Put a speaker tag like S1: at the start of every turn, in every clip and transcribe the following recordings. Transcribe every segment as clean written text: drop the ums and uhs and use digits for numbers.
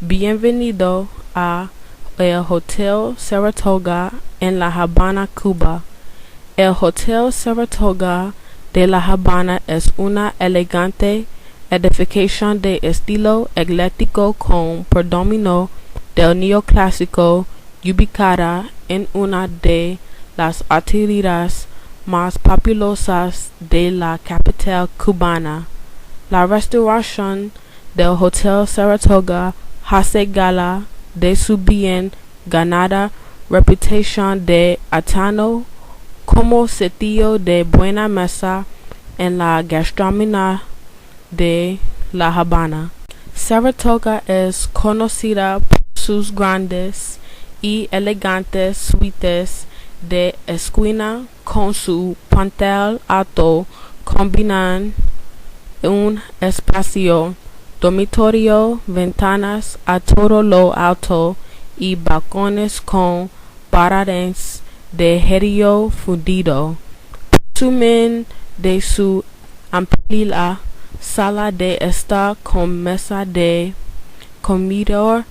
S1: Bienvenido a el Hotel Saratoga en La Habana, Cuba. El Hotel Saratoga de La Habana es una elegante edificación de estilo ecléctico con predominio del neoclásico, ubicada en una de las arterias más populosas de la capital cubana. La restauración del Hotel Saratoga hace gala de su bien ganada reputación de antaño como sitio de buena mesa en la gastronomía de La Habana. Saratoga es conocida por sus grandes y elegantes suites de esquina con su plantel alto combinan un espacio dormitorio, ventanas a todo lo alto y balcones con paredes de hierro fundido. Presumen de su amplia sala de estar con mesa de comedor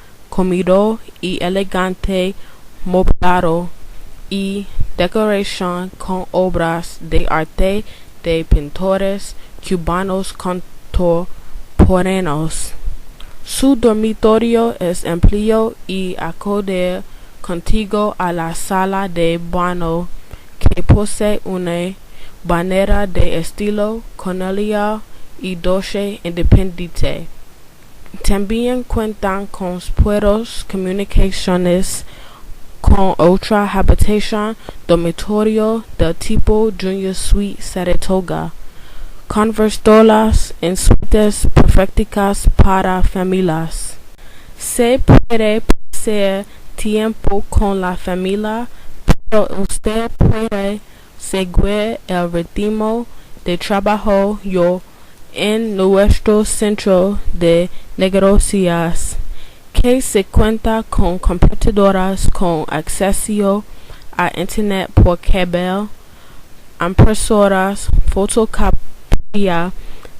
S1: y elegante mobiliario y decoración con obras de arte de pintores cubanos contemporáneos. Su dormitorio es amplio y acorde contigo a la sala de baño, que posee una bañera de estilo colonial y doce independiente. También cuentan con puertas comunicaciones con otra habitación dormitorio del tipo Junior Suite Saratoga, convertidas en suites perfectas para familias. Se puede pasar tiempo con la familia, pero usted puede seguir el ritmo de trabajo en nuestro centro de negocios, que se cuenta con computadoras con acceso a internet por cable, impresoras, fotocopia,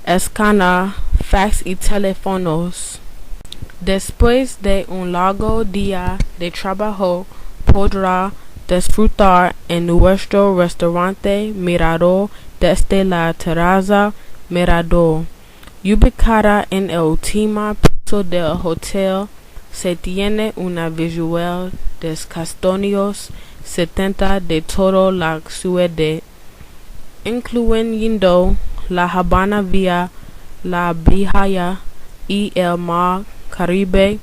S1: escáner, fax y teléfonos. Después de un largo día de trabajo, podrá disfrutar en nuestro restaurante Mirador desde la terraza Mirador, ubicada en el último piso del hotel. Se tiene una visual de los años 70 de toda la ciudad, incluyendo La Habana Vieja, la Bahía y el Mar Caribe.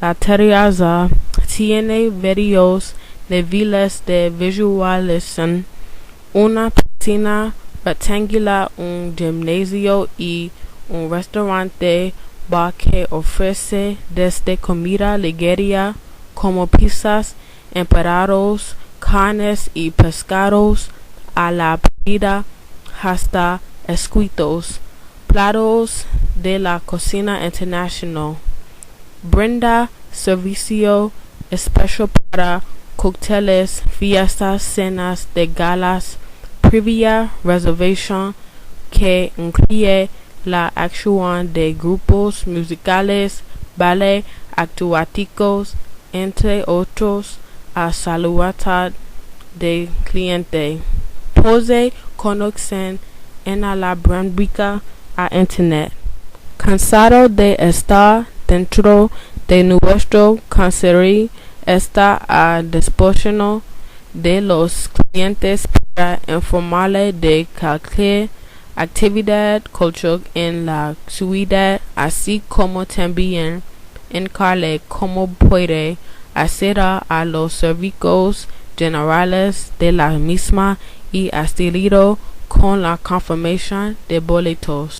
S1: La terraza tiene varios niveles de visualización, una piscina rectangular, un gimnasio y un restaurante bar que ofrece desde comida ligera como pizzas, empanadas, carnes y pescados a la parrilla hasta exquisitos platos de la cocina internacional. Brinda servicio especial para cócteles, fiestas, cenas de galas, previa reservación que incluye la acción de grupos musicales, ballet, actuáticos, entre otros, a saludar de cliente. Pose conocen en la brambica a internet. Cansado de estar dentro de nuestro cancerí, está a disposición de los clientes para informarle de cualquier actividad cultural en la ciudad, así como también indicarle cómo puede acceder a los servicios generales de la misma y asistirlo con la confirmación de boletos.